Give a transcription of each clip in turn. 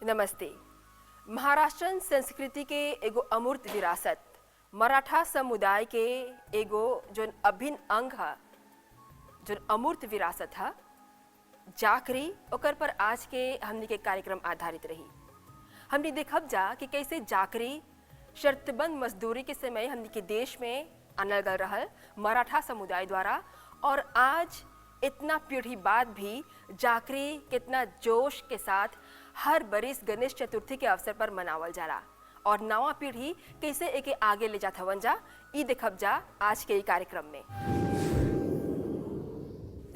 नमस्ते। महाराष्ट्रन संस्कृति के एगो अमूर्त विरासत मराठा समुदाय के एगो जोन अभिन्न अंग है, जोन अमूर्त विरासत है जाकरी, ओकर पर आज के हमनी के कार्यक्रम आधारित रही। हमने देखब जा कि कैसे जाकरी शर्तबंद मजदूरी के समय हमनी के देश में आनल गल रहल मराठा समुदाय द्वारा, और आज इतना पीढ़ी बाद भी जाकरी कितना जोश के साथ हर बरिस गणेश चतुर्थी के अवसर पर मनावल जाला, और नवा पीढ़ी कैसे एके आगे ले जात हवन जा ई देखब जा आज के ई कार्यक्रम में।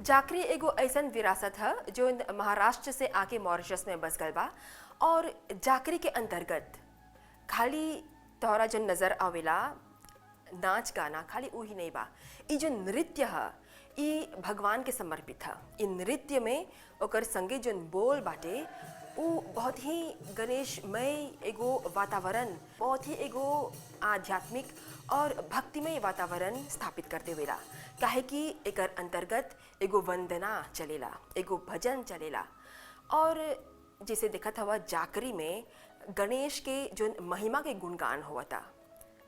जाकरी एगो ऐसन विरासत है जो महाराष्ट्र से आके मॉरिशस में बस गल बा, और जाकरी के अंतर्गत खाली तोहरा जो नजर आवेला नाच गाना खाली वही नहीं बा, ई जो नृत्य है ई भगवान के समर्पित है। इ नृत्य में ओकर संगे जो बोल बाटे उ बहुत ही गणेशमय एगो वातावरण, बहुत ही एगो आध्यात्मिक और भक्तिमय वातावरण स्थापित करते हुएला, काहे कि एकर अंतर्गत एगो वंदना चलेला, एगो भजन चलेला। और जैसे देखत हवा जाकरी में गणेश के जो महिमा के गुणगान होता,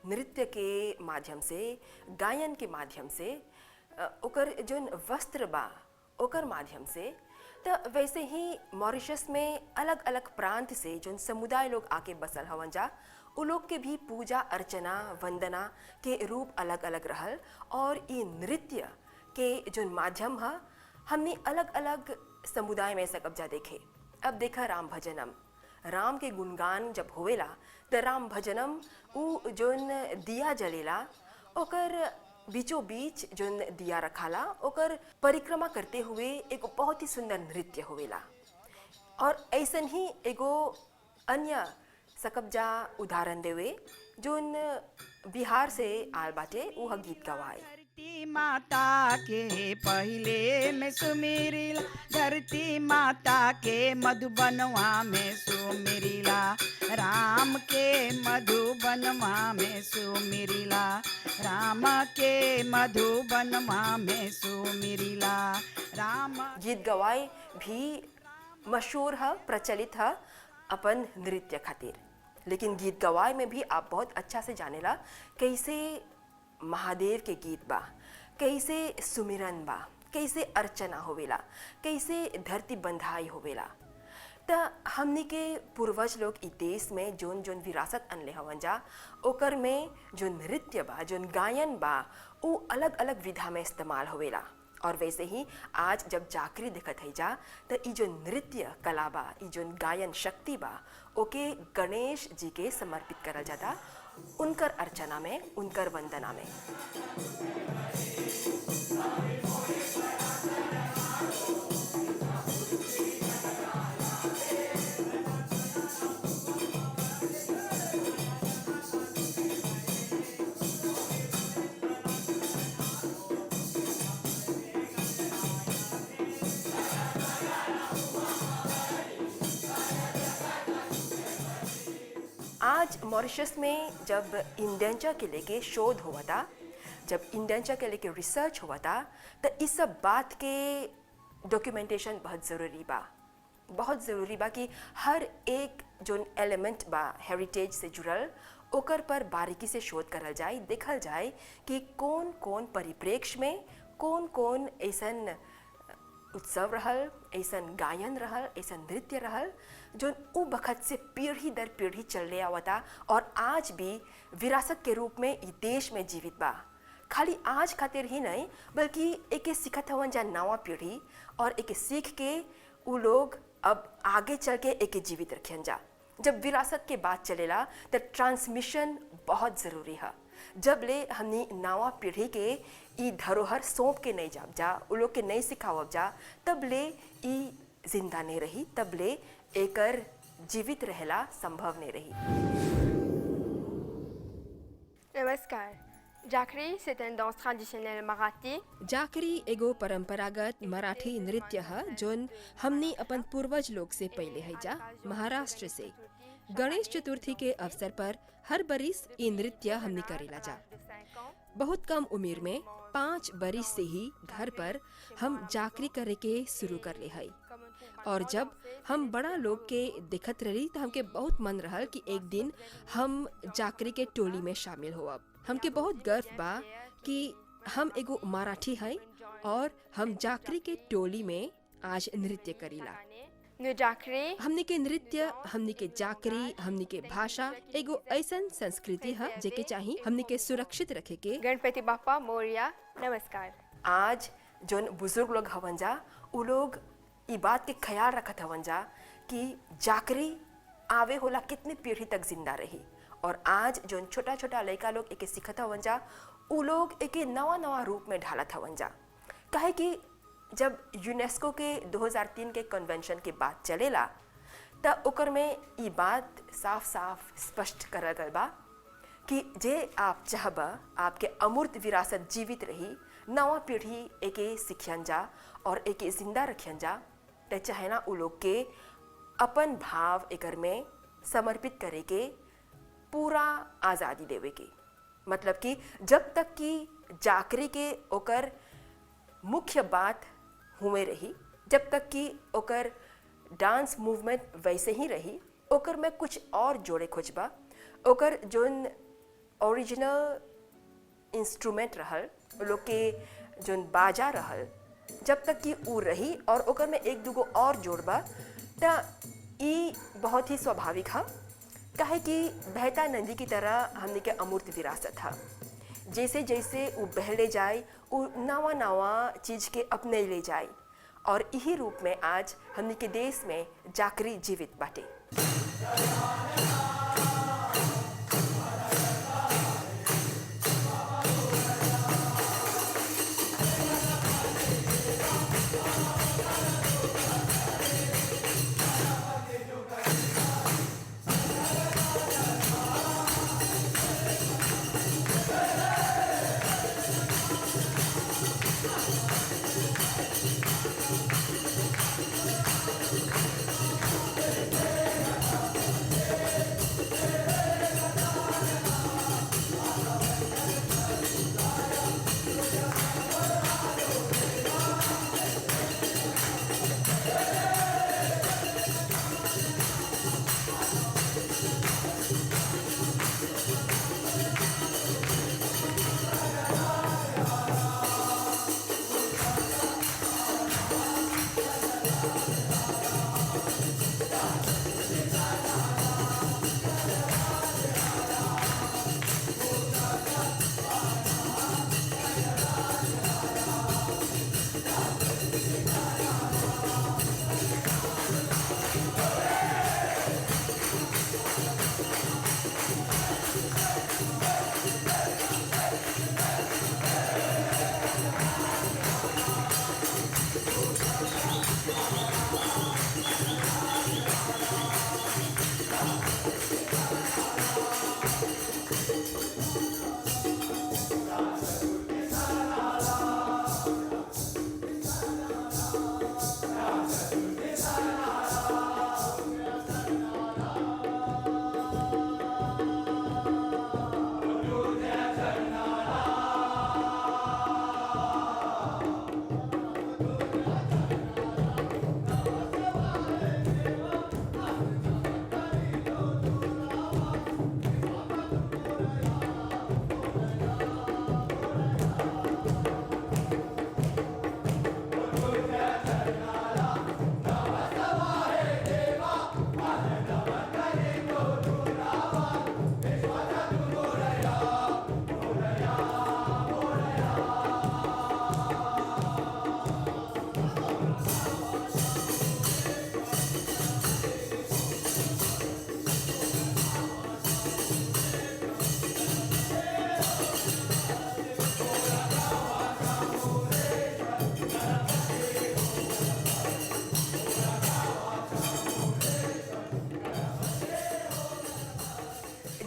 नृत्य के माध्यम से, गायन के माध्यम से, ओकर जो वस्त्र बा ओकर माध्यम से। तो वैसे ही मॉरिशस में अलग अलग प्रांत से जो समुदाय लोग आके बसल हवन जा, उ लोग के भी पूजा अर्चना वंदना के रूप अलग अलग रहल, और ये नृत्य के जो माध्यम है हमने अलग अलग समुदाय में सकब जा देखे। अब देखा राम भजनम, राम के गुणगान जब होवेला तो राम भजनम उ जोन दिया जलेला ओकर बीचों बीच जोन दिया रखाला, ओकर परिक्रमा करते हुए एक बहुत ही सुंदर नृत्य होवेला। और ऐसन ही एगो अन्य सकब्जा उदाहरण देवे जोन बिहार से आल बाटे, वह गीत गवाए। धरती माता के पहले में सुमिरिला, धरती माता के मधुबनवा में सुमिरिला, राम के मधुबनवा में सुमिरिला, राम के मधुबनवा में सुमिरिला, राम। गीत गवाए भी मशहूर है, प्रचलित है अपन नृत्य खातिर, लेकिन गीत गवाए में भी आप बहुत अच्छा से जानेला कैसे महादेव के गीत बा, कैसे सुमिरन बा, कैसे अर्चना होवेला, कैसे धरती बंधाई होवेला। तो हमनी के पूर्वज लोग इस देश में जोन जोन विरासत अनले हवन जा, ओकर में जो नृत्य बा, जो गायन बा, वो अलग अलग विधा में इस्तेमाल होवेला। और वैसे ही आज जब जाकरी दिखत है जा तो ई जो नृत्य कला बा, ई जो गायन शक्ति बा, ओके गणेश जी के समर्पित करल जाता, उनकर अर्चना में, उनकर वंदना में। आज मॉरिशस में जब इंडेंचर के लेके शोध हुआ था, जब इंडेंचर के लेके रिसर्च हुआ था, तो इस सब बात के डॉक्यूमेंटेशन बहुत ज़रूरी बा, बहुत ज़रूरी बा कि हर एक जो एलिमेंट बा हेरिटेज से जुड़ल ओकर पर बारीकी से शोध करल जाए, देखल जाए कि कौन कौन परिप्रेक्ष्य में कौन कौन ऐसन उत्सव रहल, ऐसन गायन रहल, ऐसन नृत्य रहल जो उ बखत से पीढ़ी दर पीढ़ी चलले आवता, और आज भी विरासत के रूप में ई देश में जीवित बा। खाली आज खातिर ही नहीं, बल्कि एके सीखत हवन जा नवा पीढ़ी, और एके सीख के उ लोग अब आगे चल के एके जीवित रखियन जा। जब विरासत के बात चलेला तो ट्रांसमिशन बहुत ज़रूरी है। जब ले हमनी नवा पीढ़ी के ई धरोहर सौंप के नहीं जाब जा, उ लोग के नहीं सिखावब जा, तब ले ई जिंदा नहीं रही, तब ले एकर जीवित रहला संभव नहीं रही। नमस्कार। जाकरी c'est un danse traditionnelle Marathi. जाकरी एगो परंपरागत मराठी नृत्य है जोन हमनी अपन पूर्वज लोग से पहले है जा महाराष्ट्र से। गणेश चतुर्थी के अवसर पर हर बरिस ये नृत्य हमनी करेला जा। बहुत कम उम्र में 5 बरिस से ही घर पर हम जाकरी करे के शुरू कर ले है। और जब हम बड़ा लोग के दिखत रही तो हमके बहुत मन रहल कि एक दिन हम जाकरी के टोली में शामिल होब। हमके बहुत गर्व बा कि हम एगो मराठी हैं और हम जाकरी के टोली में आज नृत्य करीला। Nous Jacquerie, हमनी के नृत्य, हमनी के जाकरी, हमनी के भाषा एगो ऐसन संस्कृति है जेके चाही हमनी के सुरक्षित रखे के। गणपति बाप्पा मोरिया, नमस्कार। आज जोन बुजुर्ग लोग हवन जा उ लोग ई बात के ख्याल रखत हवन जा कि जाकरी आवे होला कितने पीढ़ी तक जिंदा रही। और आज जोन छोटा छोटा लड़का लोग एके सिखत हवन जा उ लोग एके नवा नवा रूप में ढालत हवन जा। काहे कि जब यूनेस्को के 2003 के कन्वेंशन के बात चलेला त ओकर में ई बात साफ साफ स्पष्ट करल गल बा कि जे आप चाहबा आपके अमूर्त विरासत जीवित रही, नवा पीढ़ी एके सिखियन जा और एके जिंदा रखियन जा, त चाहे ना उ लोग के अपन भाव एकर में समर्पित करे के पूरा आज़ादी देवे के। मतलब कि जब तक कि जाकरी के ओकर मुख्य बात हुए रही, जब तक कि ओकर डांस मूवमेंट वैसे ही रही, ओकर में कुछ और जोड़े खोजबा, ओकर जोन ओरिजिनल इंस्ट्रूमेंट रहल, लोग के जोन बाजा रहल, जब तक कि उ रही और ओकर में एक दूगो और जोड़बा त ई बहुत ही स्वाभाविक है। काहे कि बहता नदी की तरह हमने के अमूर्त विरासत है। जैसे जैसे वो बहले जाए वो नवा नवा चीज़ के अपने ले जाए और यही रूप में आज हमने के देश में जाकरी जीवित बाटे।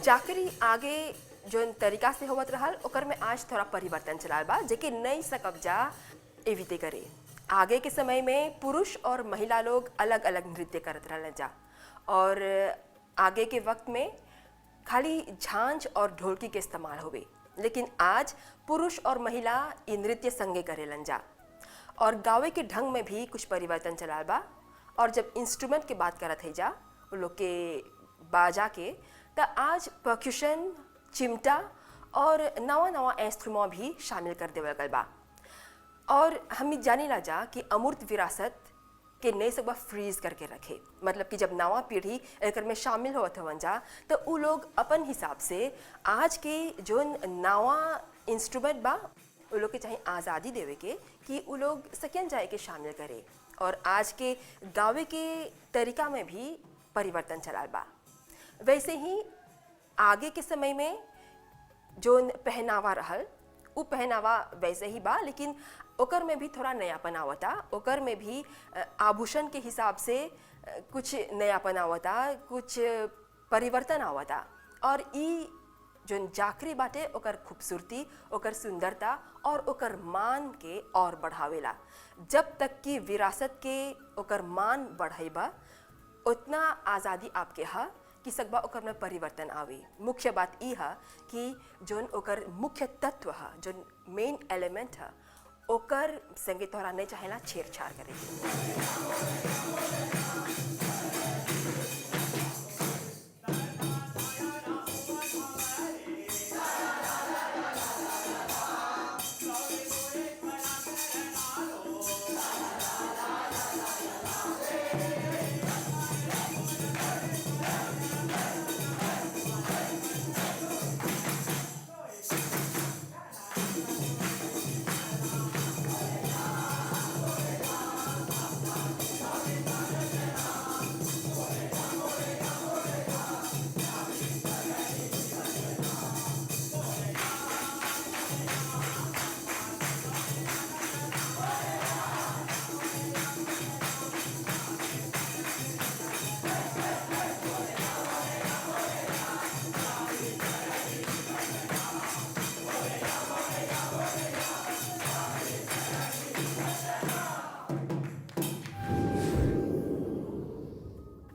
जाकरी आगे जोन तरीका से होवत रहल ओकर में आज थोड़ा परिवर्तन चलाल बा जेके नहीं सकब जा एविते करे। आगे के समय में पुरुष और महिला लोग अलग अलग नृत्य करत रहल जा और आगे के वक्त में खाली झांझ और ढोलकी के इस्तेमाल होवे, लेकिन आज पुरुष और महिला ये नृत्य संगे करेलन जा और गावे के ढंग में भी कुछ परिवर्तन चलाल बा। और जब इंस्ट्रूमेंट के बात करत है जा वो लोग के बाजा के, तो आज पर्क्यूशन, चिमटा और नवा नवा इंस्ट्रूमेंट भी शामिल कर देवल गल बा। और हम जाने ला जा कि अमूर्त विरासत के नए सब फ्रीज करके रखे, मतलब कि जब नवा पीढ़ी एक में शामिल होत हवन जा तो उ लोग अपन हिसाब से आज के जो नवा इंस्ट्रूमेंट बा उ लोग के चाहे आज़ादी देवे के कि उ लोग सकन जाए के शामिल करे, और आज के गावे के तरीका में भी परिवर्तन चलाल बा। वैसे ही आगे के समय में जो पहनावा रहल उ पहनावा वैसे ही बा, लेकिन ओकर में भी थोड़ा नयापन आवता, ओकर में भी आभूषण के हिसाब से कुछ नयापन आवता, कुछ परिवर्तन आवता। और ई जो जाकरी बाटे ओकर खूबसूरती, ओकर सुंदरता और ओकर मान के और बढ़ावेला। जब तक कि विरासत के ओकर मान बढ़ेबा उतना आज़ादी आपके हा कि सकबा ओकर में परिवर्तन आवे। मुख्य बात ई है कि जोन ओकर मुख्य तत्व है, जोन मेन एलिमेंट है, ओकर संगे तोहरा नहीं चाहेला छेड़छाड़ करे।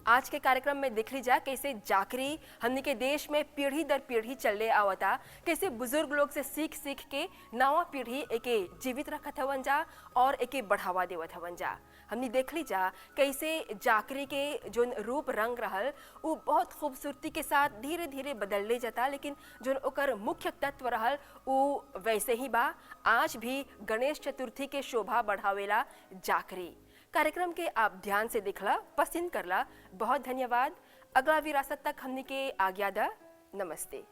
आज के कार्यक्रम में देख ली जा कैसे जाकरी हमने के देश में पीढ़ी दर पीढ़ी चले आवता, कैसे बुजुर्ग लोग से सीख सीख के नवा पीढ़ी एके जीवित रखत हवन जा और एके बढ़ावा देवत हवन जा। हमने देख ली जा कैसे जाकरी के जो रूप रंग रहल वो बहुत खूबसूरती के साथ धीरे धीरे बदलले जाता, लेकिन जो ओकर मुख्य तत्व रहल वो वैसे ही बा। आज भी गणेश चतुर्थी के शोभा बढ़ावेला जाकरी। कार्यक्रम के आप ध्यान से देखला, पसंद करला, बहुत धन्यवाद। अगला विरासत तक हमने के आज्ञा दा। नमस्ते।